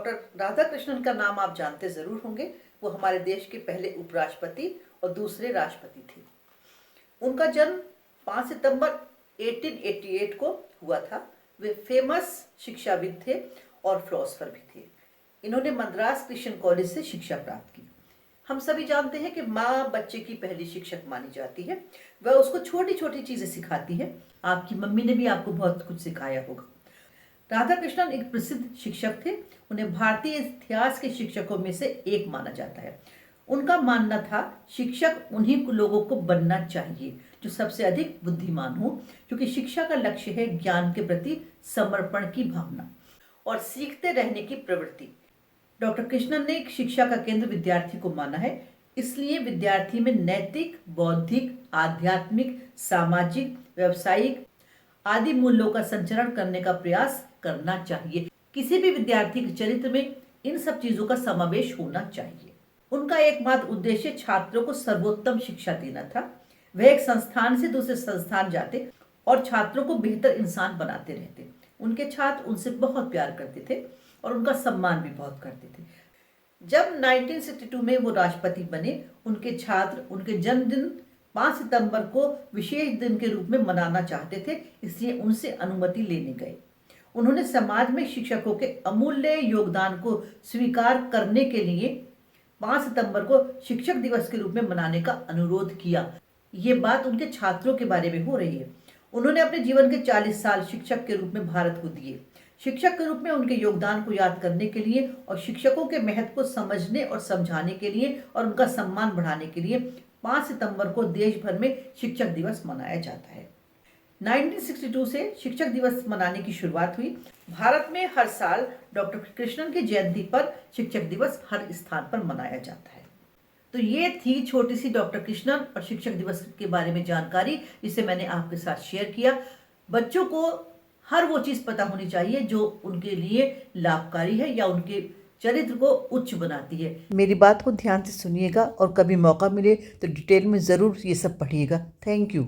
Doctor Radhakrishnan का नाम आप जानते जरूर होंगे। वो हमारे देश के पहले उपराष्ट्रपति और दूसरे राष्ट्रपति थे। उनका जन्म 5 सितंबर 1888 को हुआ था। वे फेमस शिक्षाविद थे और फिलोसोफर भी थे। इन्होंने मद्रास क्रिश्चियन कॉलेज से शिक्षा प्राप्त की। हम सभी जानते हैं कि माँ बच्चे की पहली शिक्षक मानी जाती है। वह उसको छोटी छोटी चीजें सिखाती है। आपकी मम्मी ने भी आपको बहुत कुछ सिखाया होगा। राधाकृष्णन एक प्रसिद्ध शिक्षक थे। उन्हें भारतीय इतिहास के शिक्षकों में से एक माना जाता है। उनका मानना था शिक्षक उन्हीं लोगों को बनना चाहिए जो सबसे अधिक बुद्धिमान हो, क्योंकि शिक्षा का लक्ष्य है ज्ञान के प्रति समर्पण की भावना और सीखते रहने की प्रवृत्ति। डॉक्टर कृष्णन ने शिक्षा का केंद्र विद्यार्थी को माना है। इसलिए विद्यार्थी में नैतिक, बौद्धिक, आध्यात्मिक, सामाजिक, व्यावसायिक आदि मूल्यों का संचरण करने का प्रयास करना चाहिए। किसी भी विद्यार्थी के चरित्र में इन सब चीजों का समावेश होना चाहिए। उनका एकमात्र उद्देश्य छात्रों को सर्वोत्तम शिक्षा देना था। वह एक संस्थान से दूसरे संस्थान जाते और छात्रों को बेहतर इंसान बनाते रहते। उनके छात्र उनसे बहुत प्यार करते थे और उनका सम्मान भी बहुत करते थे। जब 1962 में वो राष्ट्रपति बने, उनके छात्र उनके जन्मदिन 5 सितंबर को विशेष दिन के रूप में मनाना चाहते थे, इसलिए उनसे अनुमति लेने गए। उन्होंने समाज में शिक्षकों के अमूल्य योगदान को स्वीकार करने के लिए 5 सितंबर को शिक्षक दिवस के रूप में मनाने का अनुरोध किया। ये बात उनके छात्रों के बारे में हो रही है। उन्होंने अपने जीवन के 40 साल शिक्षक के रूप में भारत को दिए। शिक्षक के रूप में उनके योगदान को याद करने के लिए और शिक्षकों के महत्व को समझने और समझाने के लिए और उनका सम्मान बढ़ाने के लिए 5 सितंबर को देश भर में शिक्षक दिवस मनाया जाता है। 1962 से शिक्षक दिवस मनाने की शुरुआत हुई। भारत में हर साल डॉक्टर कृष्णन की जयंती पर शिक्षक दिवस हर स्थान पर मनाया जाता है। तो ये थी छोटी सी डॉक्टर कृष्णन और शिक्षक दिवस के बारे में जानकारी, जिसे मैंने आपके साथ शेयर किया। बच्चों को हर वो चीज़ पता होनी चाहिए जो उनके लिए लाभकारी है या उनके चरित्र को उच्च बनाती है। मेरी बात को ध्यान से सुनिएगा और कभी मौका मिले तो डिटेल में ज़रूर ये सब पढ़िएगा। Thank you.